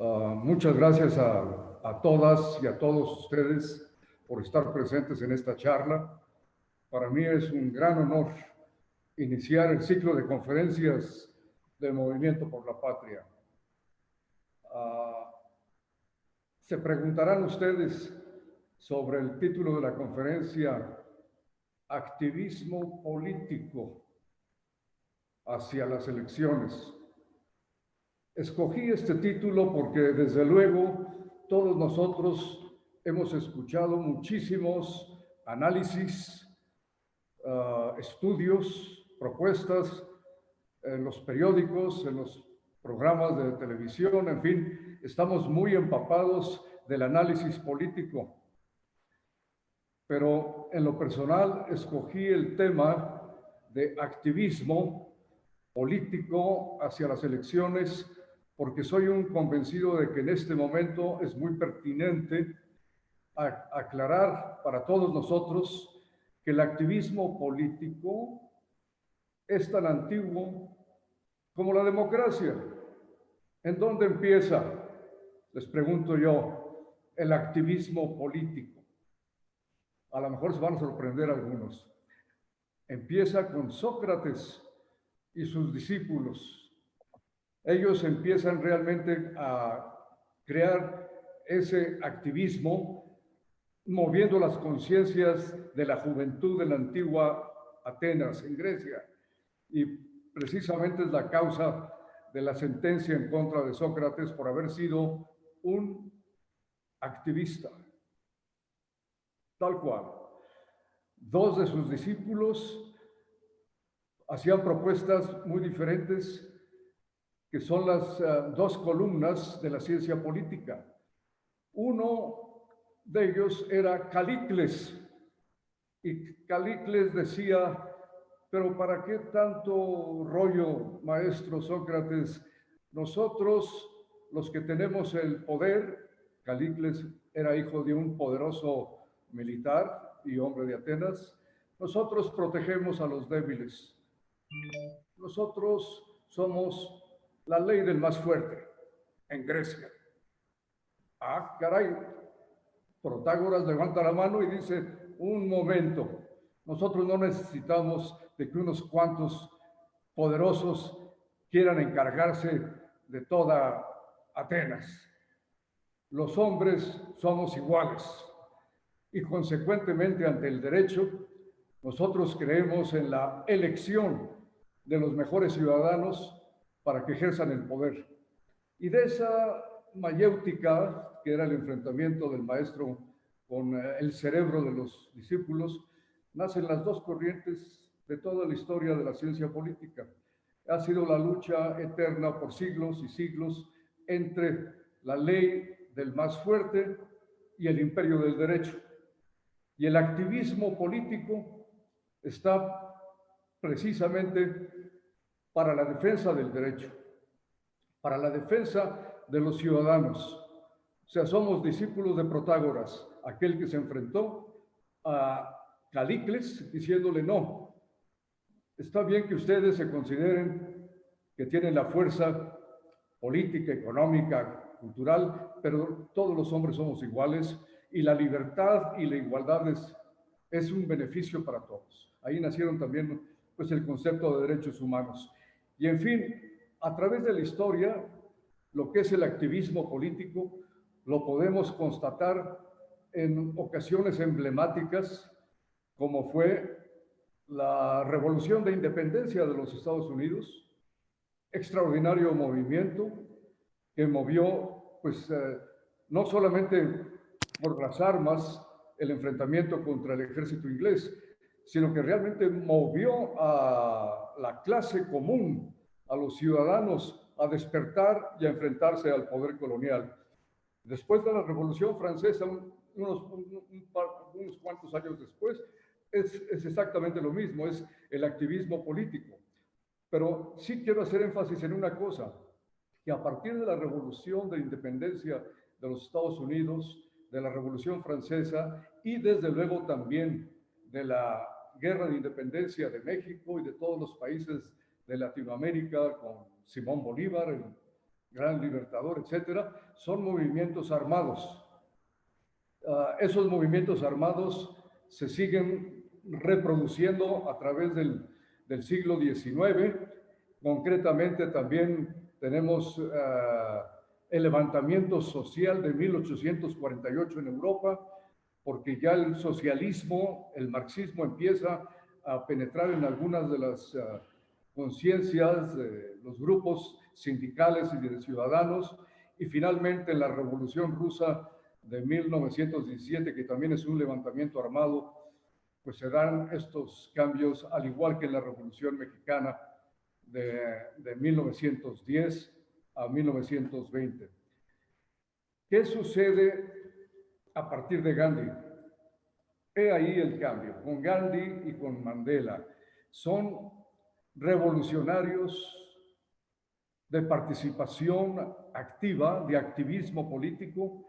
Muchas gracias a todas y a todos ustedes por estar presentes en esta charla. Para mí es un gran honor iniciar el ciclo de conferencias del Movimiento por la Patria. Se preguntarán ustedes sobre el título de la conferencia: Activismo político hacia las elecciones. Escogí este título porque, desde luego, todos nosotros hemos escuchado muchísimos análisis, estudios, propuestas en los periódicos, en los programas de televisión, en fin, estamos muy empapados del análisis político. Pero en lo personal escogí el tema de activismo político hacia las elecciones porque soy un convencido de que en este momento es muy pertinente aclarar para todos nosotros que el activismo político es tan antiguo como la democracia. ¿En dónde empieza, les pregunto yo, el activismo político? A lo mejor se van a sorprender algunos. Empieza con Sócrates y sus discípulos. Ellos empiezan realmente a crear ese activismo moviendo las conciencias de la juventud de la antigua Atenas, en Grecia. Y precisamente es la causa de la sentencia en contra de Sócrates por haber sido un activista. Tal cual. Dos de sus discípulos hacían propuestas muy diferentes, que son las dos columnas de la ciencia política. Uno de ellos era Calícles, y Calícles decía: pero ¿para qué tanto rollo, maestro Sócrates? Nosotros, los que tenemos el poder, Calícles era hijo de un poderoso militar y hombre de Atenas, nosotros protegemos a los débiles. Nosotros somos la ley del más fuerte en Grecia. Ah, caray. Protágoras levanta la mano y dice: un momento, nosotros no necesitamos de que unos cuantos poderosos quieran encargarse de toda Atenas. Los hombres somos iguales y, consecuentemente, ante el derecho, nosotros creemos en la elección de los mejores ciudadanos para que ejerzan el poder. Y de esa mayéutica, que era el enfrentamiento del maestro con el cerebro de los discípulos, nacen las dos corrientes de toda la historia de la ciencia política. Ha sido la lucha eterna por siglos y siglos entre la ley del más fuerte y el imperio del derecho. Y el activismo político está precisamente para la defensa del derecho, para la defensa de los ciudadanos. O sea, somos discípulos de Protágoras, aquel que se enfrentó a Calícles diciéndole: no, está bien que ustedes se consideren que tienen la fuerza política, económica, cultural, pero todos los hombres somos iguales y la libertad y la igualdad es un beneficio para todos. Ahí nacieron también pues el concepto de derechos humanos. Y en fin, a través de la historia, lo que es el activismo político lo podemos constatar en ocasiones emblemáticas, como fue la Revolución de Independencia de los Estados Unidos, extraordinario movimiento que movió, pues, no solamente por las armas, el enfrentamiento contra el ejército inglés, sino que realmente movió a la clase común, a los ciudadanos, a despertar y a enfrentarse al poder colonial. Después de la Revolución Francesa, unos cuantos años después, es exactamente lo mismo, es el activismo político. Pero sí quiero hacer énfasis en una cosa, que a partir de la Revolución de Independencia de los Estados Unidos, de la Revolución Francesa y desde luego también de la Guerra de Independencia de México y de todos los países de Latinoamérica, con Simón Bolívar, Gran Libertador, etcétera, son movimientos armados. Esos movimientos armados se siguen reproduciendo a través del siglo XIX. Concretamente también tenemos el levantamiento social de 1848 en Europa, porque ya el socialismo, el marxismo empieza a penetrar en algunas de las conciencias de los grupos sindicales y de ciudadanos, y finalmente en la Revolución Rusa de 1917, que también es un levantamiento armado, pues se dan estos cambios, al igual que en la Revolución Mexicana de 1910 a 1920. ¿Qué sucede a partir de Gandhi? He ahí el cambio, con Gandhi y con Mandela. Son revolucionarios de participación activa, de activismo político,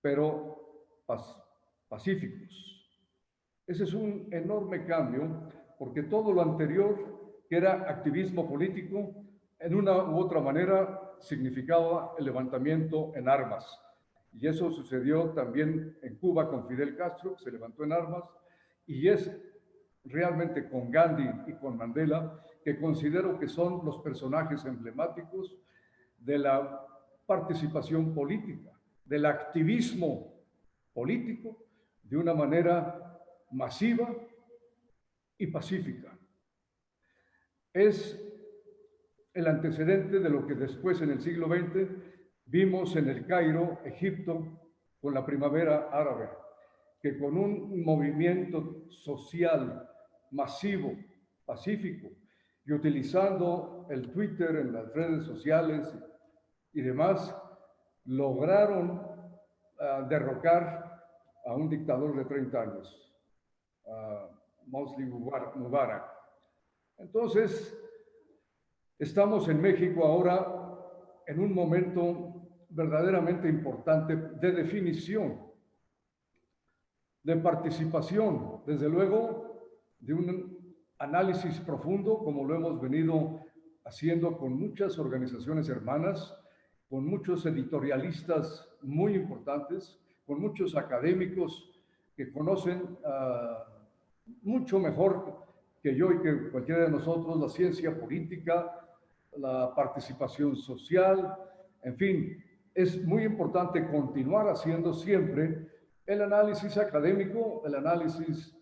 pero pacíficos. Ese es un enorme cambio, porque todo lo anterior, que era activismo político, en una u otra manera significaba el levantamiento en armas. Y eso sucedió también en Cuba con Fidel Castro, que se levantó en armas, y es realmente con Gandhi y con Mandela que considero que son los personajes emblemáticos de la participación política, del activismo político de una manera masiva y pacífica. Es el antecedente de lo que después en el siglo XX vimos en el Cairo, Egipto, con la primavera árabe, que con un movimiento social masivo, pacífico, y utilizando el Twitter en las redes sociales y demás, lograron derrocar a un dictador de 30 años, Hosni Mubarak. Entonces, estamos en México ahora en un momento verdaderamente importante de definición, de participación, desde luego, de un análisis profundo, como lo hemos venido haciendo con muchas organizaciones hermanas, con muchos editorialistas muy importantes, con muchos académicos que conocen mucho mejor que yo y que cualquiera de nosotros la ciencia política, la participación social, en fin, es muy importante continuar haciendo siempre el análisis académico, el análisis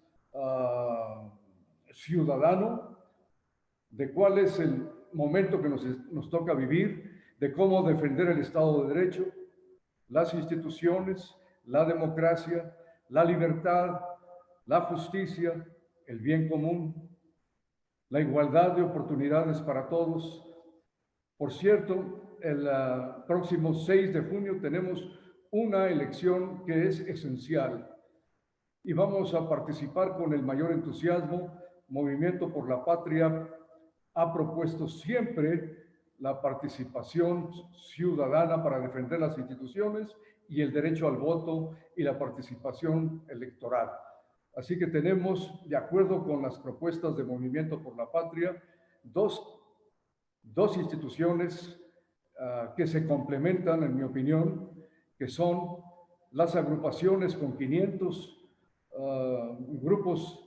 ciudadano de cuál es el momento que nos toca vivir, de cómo defender el Estado de Derecho, las instituciones, la democracia, la libertad, la justicia, el bien común, la igualdad de oportunidades para todos. Por cierto, el próximo 6 de junio tenemos una elección que es esencial y vamos a participar con el mayor entusiasmo. Movimiento por la Patria ha propuesto siempre la participación ciudadana para defender las instituciones y el derecho al voto y la participación electoral. Así que tenemos, de acuerdo con las propuestas de Movimiento por la Patria, dos instituciones que se complementan, en mi opinión, que son las agrupaciones con 500 grupos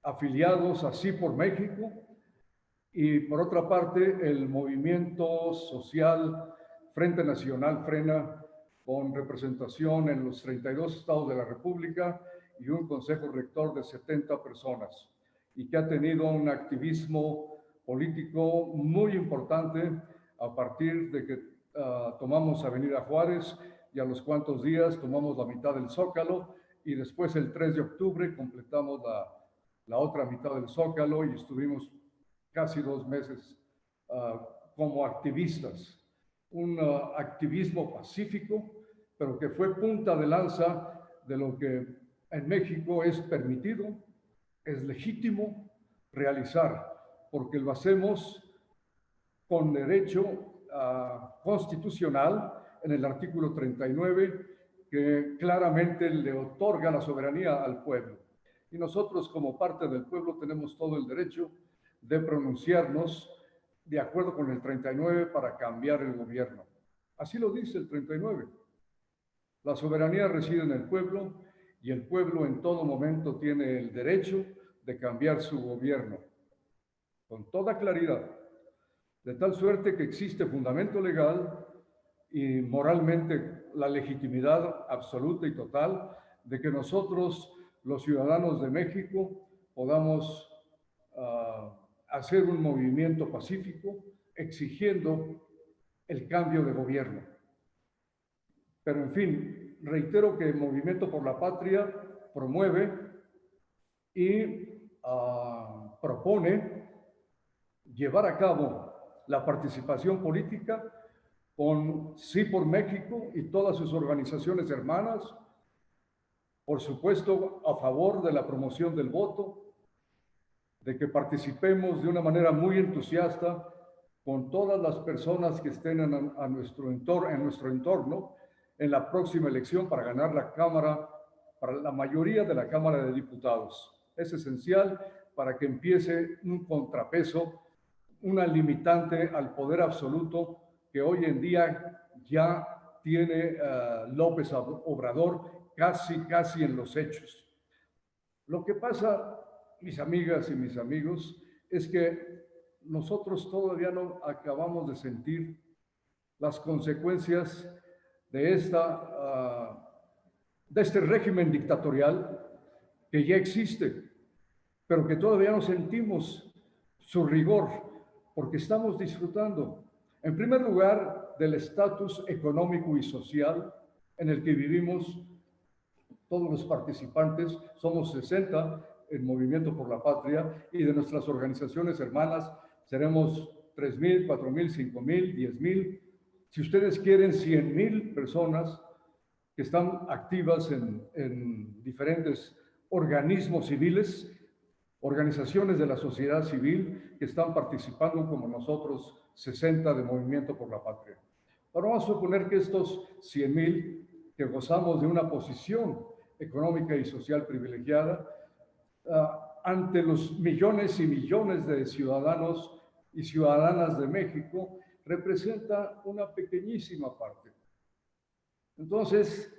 afiliados así por México, y por otra parte el movimiento social Frente Nacional Frena, con representación en los 32 estados de la República y un consejo rector de 70 personas, y que ha tenido un activismo político muy importante a partir de que tomamos Avenida Juárez, y a los cuantos días tomamos la mitad del Zócalo, y después el 3 de octubre completamos la otra mitad del Zócalo y estuvimos casi 2 meses como activistas. Un activismo pacífico, pero que fue punta de lanza de lo que en México es permitido, es legítimo realizar, porque lo hacemos con derecho constitucional en el artículo 39, que claramente le otorga la soberanía al pueblo. Y nosotros, como parte del pueblo, tenemos todo el derecho de pronunciarnos de acuerdo con el 39 para cambiar el gobierno. Así lo dice el 39. La soberanía reside en el pueblo y el pueblo en todo momento tiene el derecho de cambiar su gobierno, con toda claridad, de tal suerte que existe fundamento legal y moralmente la legitimidad absoluta y total de que nosotros, los ciudadanos de México, podamos hacer un movimiento pacífico exigiendo el cambio de gobierno. Pero en fin, reitero que el Movimiento por la Patria promueve y propone llevar a cabo la participación política con Sí por México y todas sus organizaciones hermanas, por supuesto a favor de la promoción del voto, de que participemos de una manera muy entusiasta con todas las personas que estén en nuestro entorno en la próxima elección para ganar la Cámara, para la mayoría de la Cámara de Diputados. Es esencial para que empiece un contrapeso, una limitante al poder absoluto que hoy en día ya tiene López Obrador casi en los hechos. Lo que pasa, mis amigas y mis amigos, es que nosotros todavía no acabamos de sentir las consecuencias de este régimen dictatorial que ya existe, pero que todavía no sentimos su rigor, porque estamos disfrutando, en primer lugar, del estatus económico y social en el que vivimos todos los participantes. Somos 60 en Movimiento por la Patria, y de nuestras organizaciones hermanas seremos 3,000, 4,000, 5,000, 10,000. Si ustedes quieren, 100,000 personas que están activas en diferentes organismos civiles, organizaciones de la sociedad civil que están participando como nosotros, 60 de Movimiento por la Patria. Ahora vamos a suponer que estos 100,000 que gozamos de una posición económica y social privilegiada, ante los millones y millones de ciudadanos y ciudadanas de México, representa una pequeñísima parte. Entonces,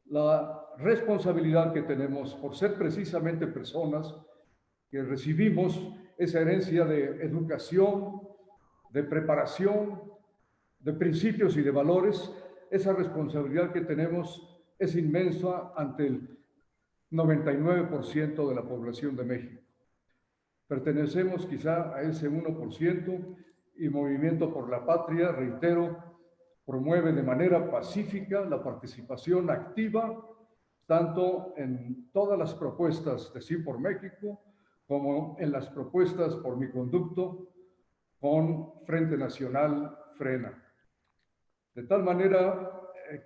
la responsabilidad que tenemos por ser precisamente personas que recibimos esa herencia de educación, de preparación, de principios y de valores, esa responsabilidad que tenemos es inmensa ante el 99% de la población de México. Pertenecemos quizá a ese 1% y Movimiento por la Patria, reitero, promueve de manera pacífica la participación activa, tanto en todas las propuestas de Sí por México, como en las propuestas por mi conducto con Frente Nacional Frena. De tal manera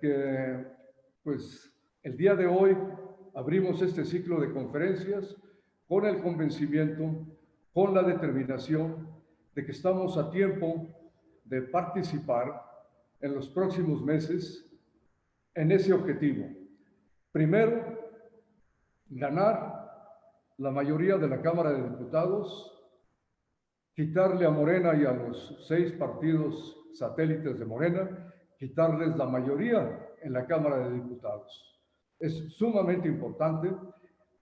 que, pues, el día de hoy abrimos este ciclo de conferencias con el convencimiento, con la determinación de que estamos a tiempo de participar en los próximos meses en ese objetivo. Primero, ganar la mayoría de la Cámara de Diputados, quitarle a Morena y a los 6 partidos satélites de Morena, quitarles la mayoría en la Cámara de Diputados. Es sumamente importante.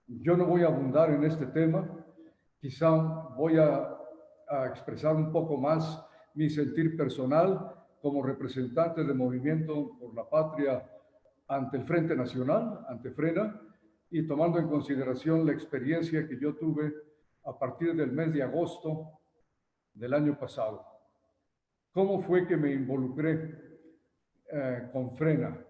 Yo no voy a abundar en este tema, quizá voy a expresar un poco más mi sentir personal como representante del Movimiento por la Patria ante el Frente Nacional, ante Frena, y tomando en consideración la experiencia que yo tuve a partir del mes de agosto del año pasado. ¿Cómo fue que me involucré con Frena?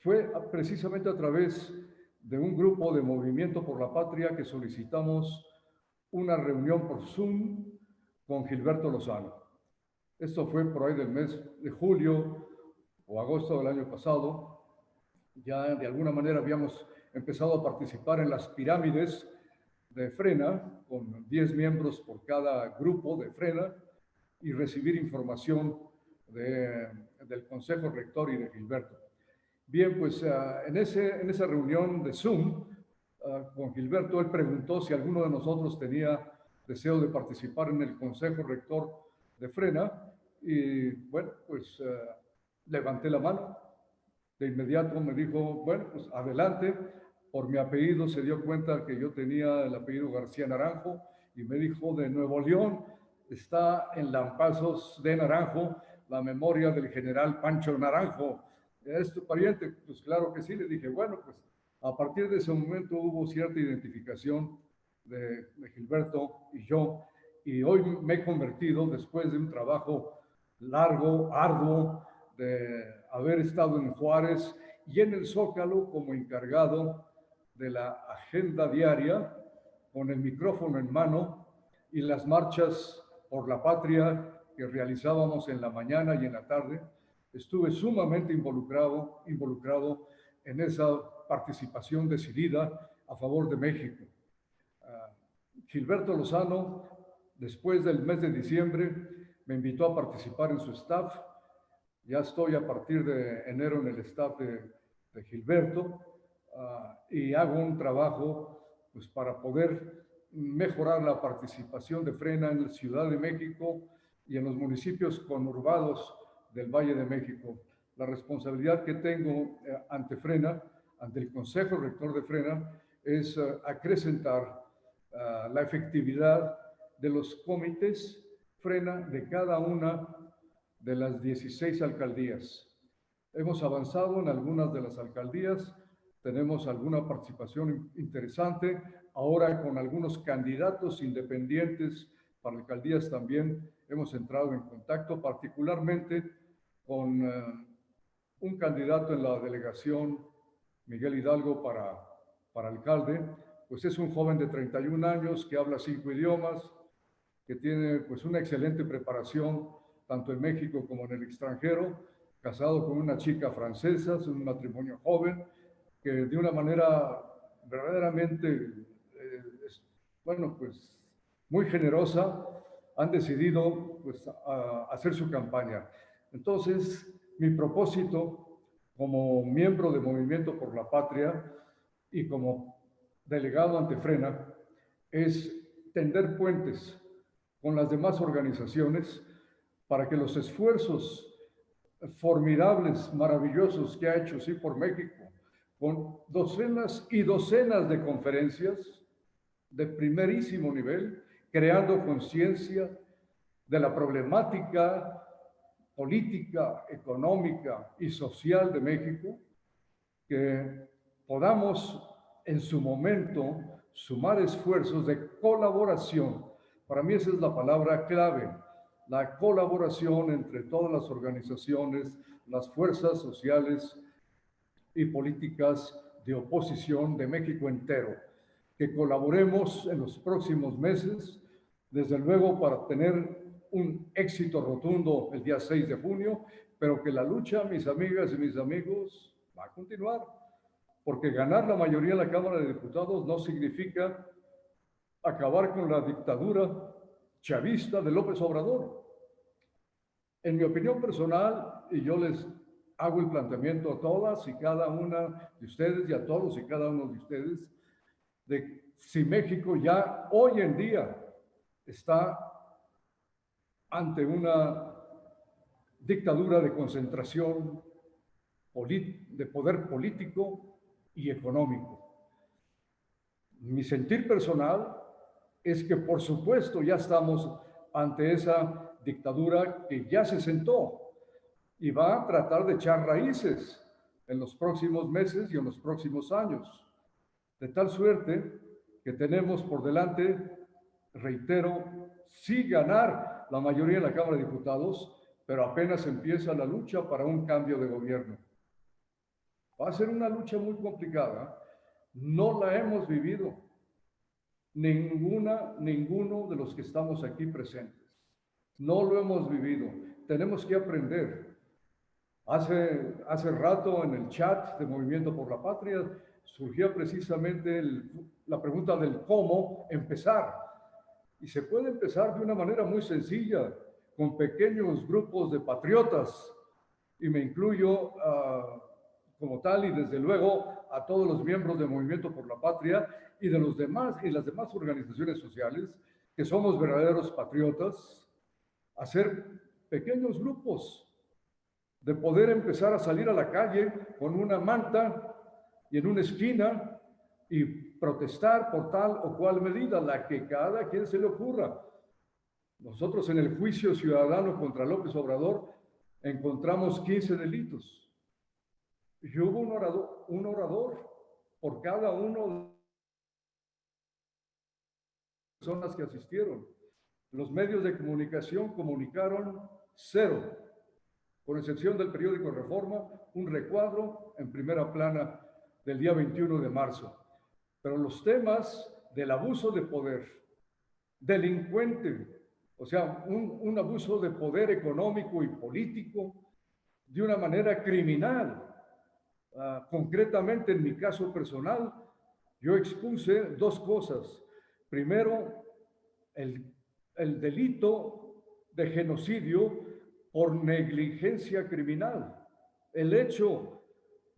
Fue precisamente a través de un grupo de Movimiento por la Patria que solicitamos una reunión por Zoom con Gilberto Lozano. Esto fue por ahí del mes de julio o agosto del año pasado. Ya de alguna manera habíamos empezado a participar en las pirámides de Frena, con 10 miembros por cada grupo de Frena, y recibir información del Consejo Rector y de Gilberto. Bien, pues en esa reunión de Zoom con Gilberto, él preguntó si alguno de nosotros tenía deseo de participar en el Consejo Rector de Frena, y bueno, pues levanté la mano. De inmediato me dijo, bueno, pues adelante. Por mi apellido se dio cuenta que yo tenía el apellido García Naranjo y me dijo, de Nuevo León está en Lampazos de Naranjo la memoria del general Pancho Naranjo. ¿Es tu pariente? Pues claro que sí. Le dije, bueno, pues a partir de ese momento hubo cierta identificación de Gilberto y yo, y hoy me he convertido, después de un trabajo largo, arduo, de haber estado en Juárez y en el Zócalo como encargado de la agenda diaria, con el micrófono en mano, y las marchas por la patria que realizábamos en la mañana y en la tarde. Estuve sumamente involucrado en esa participación decidida a favor de México. Gilberto Lozano, después del mes de diciembre, me invitó a participar en su staff. Ya estoy a partir de enero en el staff de Gilberto, y hago un trabajo pues, para poder mejorar la participación de Frena en la Ciudad de México y en los municipios conurbados del Valle de México. La responsabilidad que tengo ante Frena, ante el Consejo Rector de Frena, es acrecentar la efectividad de los comités Frena de cada una de las 16 alcaldías. Hemos avanzado en algunas de las alcaldías, tenemos alguna participación interesante, ahora con algunos candidatos independientes para alcaldías también hemos entrado en contacto, particularmente con un candidato en la delegación, Miguel Hidalgo, para alcalde. Pues es un joven de 31 años que habla 5 idiomas, que tiene pues una excelente preparación tanto en México como en el extranjero, casado con una chica francesa, es un matrimonio joven, que de una manera verdaderamente, bueno, pues muy generosa, han decidido pues, hacer su campaña. Entonces, mi propósito como miembro de Movimiento por la Patria y como delegado ante Frena es tender puentes con las demás organizaciones para que los esfuerzos formidables, maravillosos que ha hecho Sí por México, con docenas y docenas de conferencias de primerísimo nivel, creando conciencia de la problemática política, económica y social de México, que podamos en su momento sumar esfuerzos de colaboración. Para mí esa es la palabra clave, la colaboración entre todas las organizaciones, las fuerzas sociales y políticas de oposición de México entero, que colaboremos en los próximos meses, desde luego para tener un éxito rotundo el día 6 de junio, pero que la lucha, mis amigas y mis amigos, va a continuar, porque ganar la mayoría en la Cámara de Diputados no significa acabar con la dictadura chavista de López Obrador. En mi opinión personal, y yo les hago el planteamiento a todas y cada una de ustedes y a todos y cada uno de ustedes, de si México ya hoy en día está ante una dictadura de concentración de poder político y económico. Mi sentir personal es que, por supuesto, ya estamos ante esa dictadura que ya se sentó y va a tratar de echar raíces en los próximos meses y en los próximos años. De tal suerte que tenemos por delante, reitero, sí ganar la mayoría en la Cámara de Diputados, pero apenas empieza la lucha para un cambio de gobierno. Va a ser una lucha muy complicada. No la hemos vivido ninguno de los que estamos aquí presentes. No lo hemos vivido. Tenemos que aprender. Hace rato en el chat de Movimiento por la Patria surgía precisamente la pregunta del cómo empezar. Y se puede empezar de una manera muy sencilla, con pequeños grupos de patriotas, y me incluyo como tal, y desde luego a todos los miembros del Movimiento por la Patria y de las demás organizaciones sociales, que somos verdaderos patriotas, hacer pequeños grupos, de poder empezar a salir a la calle con una manta y en una esquina y protestar por tal o cual medida, la que cada quien se le ocurra. Nosotros en el juicio ciudadano contra López Obrador encontramos 15 delitos y hubo un orador por cada uno de las personas que asistieron. Los medios de comunicación comunicaron 0, con excepción del periódico Reforma, un recuadro en primera plana del día 21 de marzo. Pero los temas del abuso de poder, delincuente, o sea, un abuso de poder económico y político de una manera criminal. Concretamente, en mi caso personal, yo expuse 2 cosas. Primero, el delito de genocidio por negligencia criminal. El hecho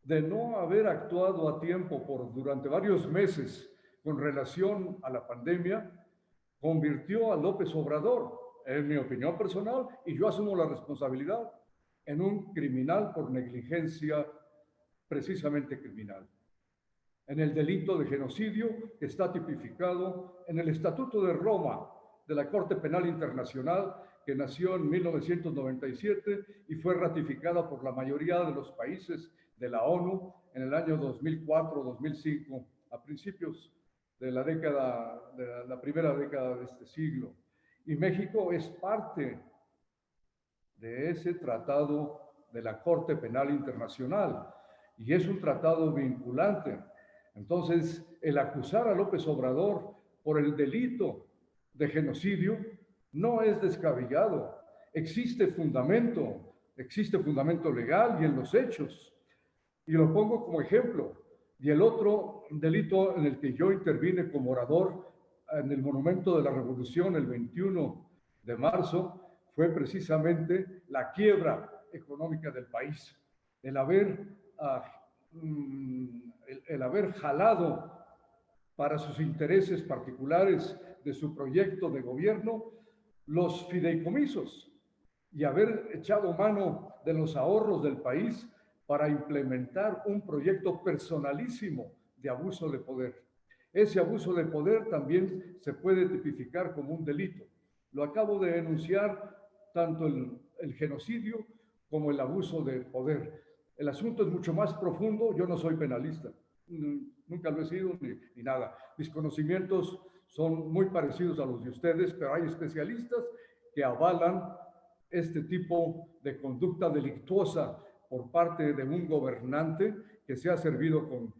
de no haber actuado a tiempo durante varios meses con relación a la pandemia convirtió a López Obrador, en mi opinión personal, y yo asumo la responsabilidad, en un criminal por negligencia precisamente criminal. En el delito de genocidio que está tipificado en el Estatuto de Roma de la Corte Penal Internacional, que nació en 1997 y fue ratificada por la mayoría de los países de la ONU en el año 2004-2005, a principios de la primera década de este siglo. Y México es parte de ese tratado de la Corte Penal Internacional y es un tratado vinculante. Entonces, el acusar a López Obrador por el delito de genocidio no es descabellado. Existe fundamento legal y en los hechos. Y lo pongo como ejemplo. Y el otro delito en el que yo intervine como orador en el Monumento de la Revolución el 21 de marzo fue precisamente la quiebra económica del país, el haber jalado para sus intereses particulares de su proyecto de gobierno los fideicomisos y haber echado mano de los ahorros del país para implementar un proyecto personalísimo de abuso de poder. Ese abuso de poder también se puede tipificar como un delito. Lo acabo de enunciar, tanto el genocidio como el abuso de poder. El asunto es mucho más profundo. Yo no soy penalista, nunca lo he sido ni nada. Mis conocimientos son muy parecidos a los de ustedes, pero hay especialistas que avalan este tipo de conducta delictuosa por parte de un gobernante que se ha servido con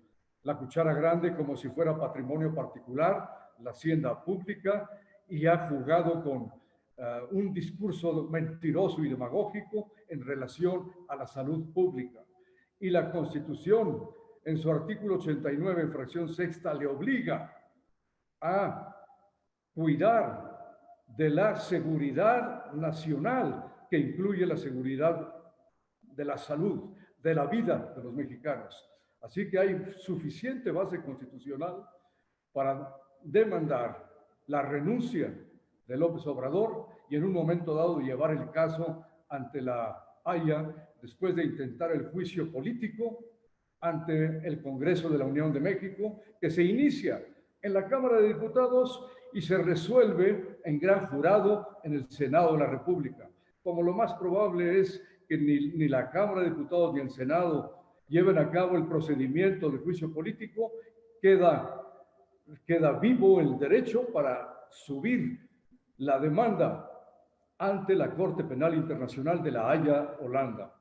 la cuchara grande como si fuera patrimonio particular, la hacienda pública, y ha jugado con un discurso mentiroso y demagógico en relación a la salud pública. Y la Constitución, en su artículo 89, en fracción sexta, le obliga a cuidar de la seguridad nacional, que incluye la seguridad de la salud, de la vida de los mexicanos. Así que hay suficiente base constitucional para demandar la renuncia de López Obrador y en un momento dado llevar el caso ante la Haya después de intentar el juicio político ante el Congreso de la Unión de México, que se inicia en la Cámara de Diputados y se resuelve en gran jurado en el Senado de la República. Como lo más probable es que ni la Cámara de Diputados ni el Senado lleven a cabo el procedimiento de juicio político, queda vivo el derecho para subir la demanda ante la Corte Penal Internacional de La Haya, Holanda.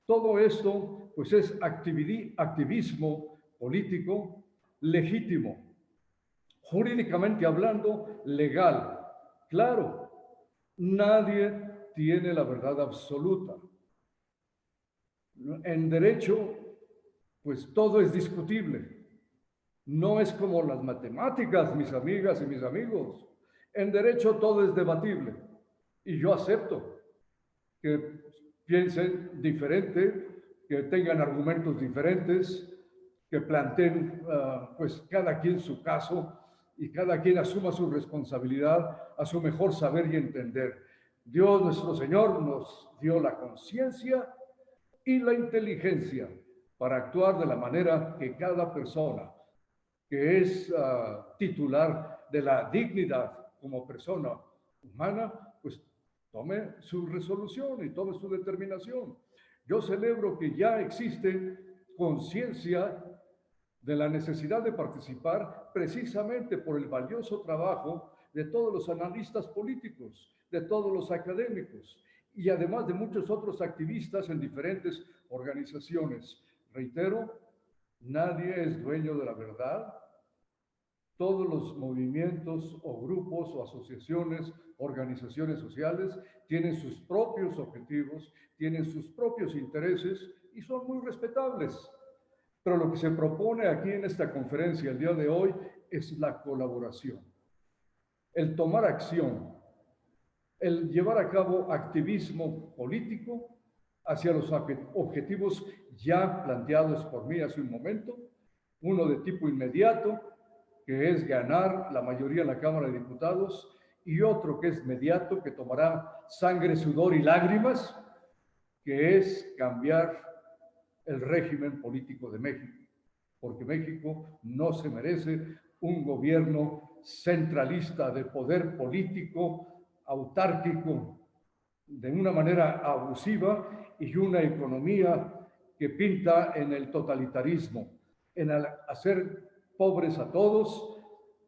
Todo esto, pues, es activismo político legítimo, jurídicamente hablando, legal. Claro, nadie tiene la verdad absoluta. En derecho, pues todo es discutible. No es como las matemáticas, mis amigas y mis amigos. En derecho todo es debatible. Y yo acepto que piensen diferente, que tengan argumentos diferentes, que planteen pues cada quien su caso y cada quien asuma su responsabilidad a su mejor saber y entender. Dios nuestro Señor nos dio la conciencia y la inteligencia para actuar de la manera que cada persona que es titular de la dignidad como persona humana, pues tome su resolución y tome su determinación. Yo celebro que ya existe conciencia de la necesidad de participar precisamente por el valioso trabajo de todos los analistas políticos, de todos los académicos y además de muchos otros activistas en diferentes organizaciones. Reitero, nadie es dueño de la verdad. Todos los movimientos o grupos o asociaciones, organizaciones sociales tienen sus propios objetivos, tienen sus propios intereses y son muy respetables. Pero lo que se propone aquí en esta conferencia el día de hoy es la colaboración, el tomar acción, el llevar a cabo activismo político hacia los objetivos ya planteados por mí hace un momento, uno de tipo inmediato, que es ganar la mayoría en la Cámara de Diputados, y otro que es mediato, que tomará sangre, sudor y lágrimas, que es cambiar el régimen político de México, porque México no se merece un gobierno centralista de poder político, autárquico, de una manera abusiva y una economía que pinta en el totalitarismo, en hacer pobres a todos.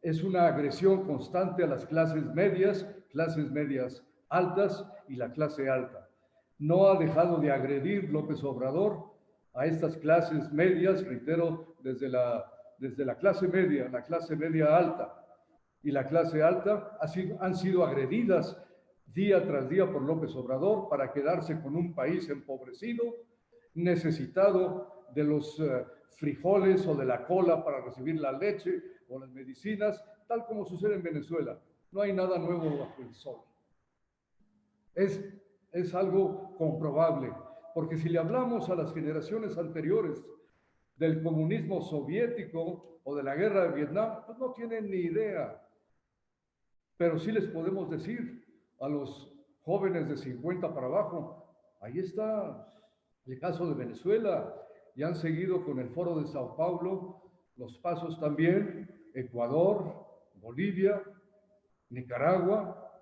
Es una agresión constante a las clases medias altas y la clase alta. No ha dejado de agredir López Obrador a estas clases medias, reitero, desde la clase media alta y la clase alta han sido agredidas día tras día por López Obrador para quedarse con un país empobrecido, necesitado de los frijoles o de la cola para recibir la leche o las medicinas, tal como sucede en Venezuela. No hay nada nuevo bajo el sol. Es algo comprobable, porque si le hablamos a las generaciones anteriores del comunismo soviético o de la guerra de Vietnam, pues no tienen ni idea. Pero sí les podemos decir a los jóvenes de 50 para abajo, ahí está el caso de Venezuela, y han seguido con el Foro de Sao Paulo los pasos también, Ecuador, Bolivia, Nicaragua,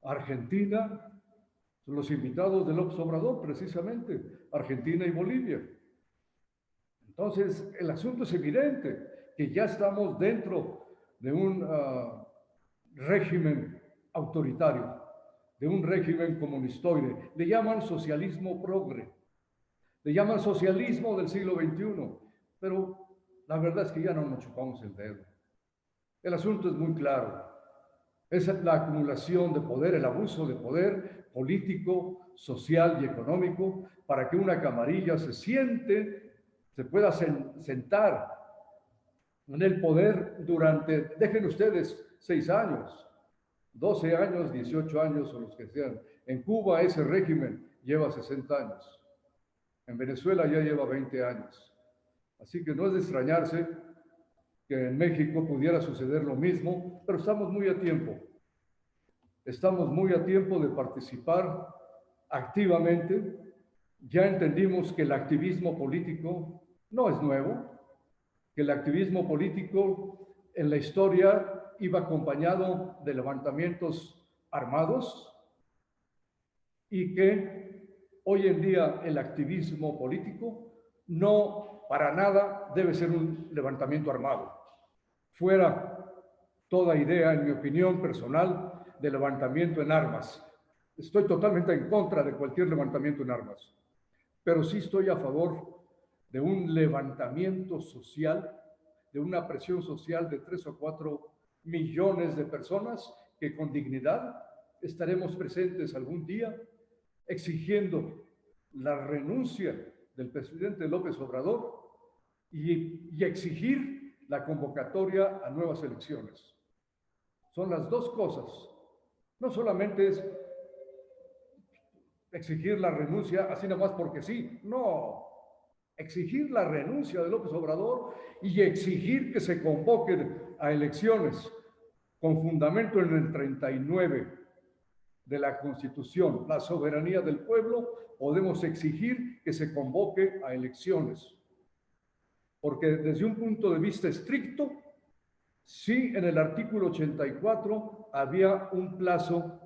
Argentina, son los invitados de López Obrador, precisamente, Argentina y Bolivia. Entonces, el asunto es evidente, que ya estamos dentro de un régimen autoritario, de un régimen comunistoide. Le llaman socialismo progre, le llaman socialismo del siglo XXI, pero la verdad es que ya no nos chupamos el dedo. El asunto es muy claro. Es la acumulación de poder, el abuso de poder político, social y económico para que una camarilla se pueda sentar en el poder durante, dejen ustedes, 6 años, 12 años, 18 años o los que sean. En Cuba ese régimen lleva 60 años. En Venezuela ya lleva 20 años. Así que no es de extrañarse que en México pudiera suceder lo mismo, pero estamos muy a tiempo. Estamos muy a tiempo de participar activamente. Ya entendimos que el activismo político no es nuevo, que el activismo político en la historia iba acompañado de levantamientos armados y que hoy en día el activismo político no para nada debe ser un levantamiento armado. Fuera toda idea, en mi opinión personal, de levantamiento en armas. Estoy totalmente en contra de cualquier levantamiento en armas, pero sí estoy a favor de un levantamiento social, de una presión social de 3 o 4 millones de personas que con dignidad estaremos presentes algún día exigiendo la renuncia del presidente López Obrador y exigir la convocatoria a nuevas elecciones. Son las dos cosas. No solamente es exigir la renuncia así nomás porque sí, no. Exigir la renuncia de López Obrador y exigir que se convoquen a elecciones con fundamento en el 39 de la Constitución, la soberanía del pueblo, podemos exigir que se convoque a elecciones. Porque desde un punto de vista estricto, sí, en el artículo 84 había un plazo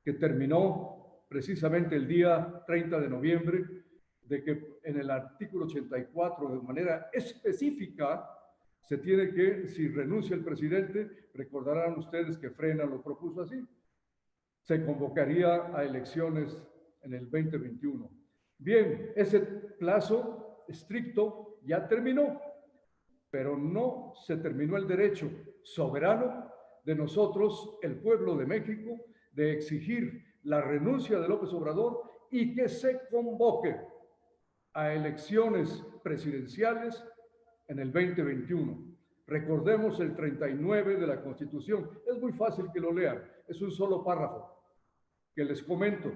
que terminó precisamente el día 30 de noviembre, de que en el artículo 84, de manera específica, se tiene que, si renuncia el presidente, recordarán ustedes que Frena lo propuso así, se convocaría a elecciones en el 2021. Bien, ese plazo estricto ya terminó, pero no se terminó el derecho soberano de nosotros, el pueblo de México, de exigir la renuncia de López Obrador y que se convoque a elecciones presidenciales en el 2021. Recordemos el 39 de la Constitución. Es muy fácil que lo lean. Es un solo párrafo que les comento.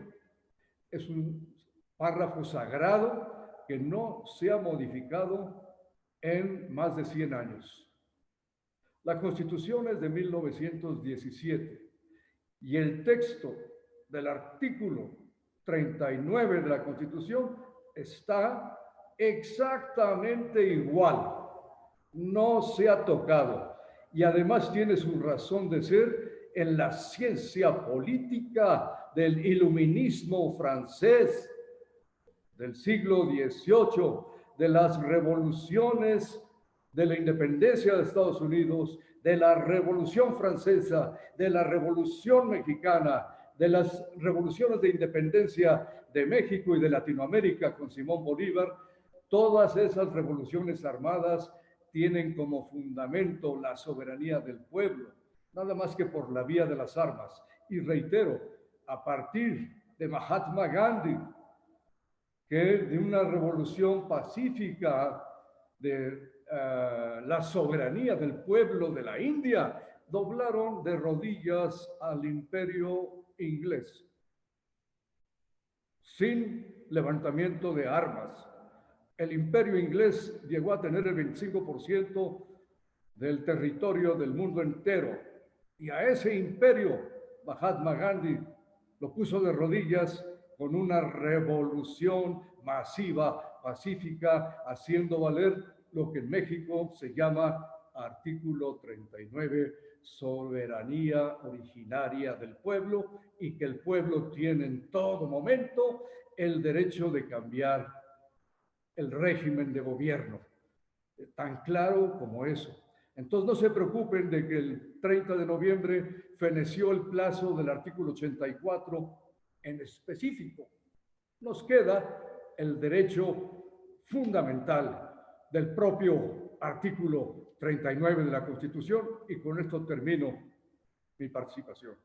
Es un párrafo sagrado que no se ha modificado en más de 100 años. La Constitución es de 1917 y el texto del artículo 39 de la Constitución está exactamente igual. No se ha tocado y además tiene su razón de ser en la ciencia política del iluminismo francés del siglo XVIII, de las revoluciones de la independencia de Estados Unidos, de la Revolución Francesa, de la Revolución Mexicana, de las revoluciones de independencia de México y de Latinoamérica con Simón Bolívar. Todas esas revoluciones armadas tienen como fundamento la soberanía del pueblo, nada más que por la vía de las armas. Y reitero, a partir de Mahatma Gandhi, que de una revolución pacífica de la soberanía del pueblo de la India, doblaron de rodillas al imperio inglés, sin levantamiento de armas. El imperio inglés llegó a tener el 25% del territorio del mundo entero, y a ese imperio Mahatma Gandhi lo puso de rodillas con una revolución masiva, pacífica, haciendo valer lo que en México se llama artículo 39, soberanía originaria del pueblo, y que el pueblo tiene en todo momento el derecho de cambiar el régimen de gobierno. Tan claro como eso. Entonces no se preocupen de que el 30 de noviembre feneció el plazo del artículo 84 en específico. Nos queda el derecho fundamental del propio artículo 39 de la Constitución, y con esto termino mi participación.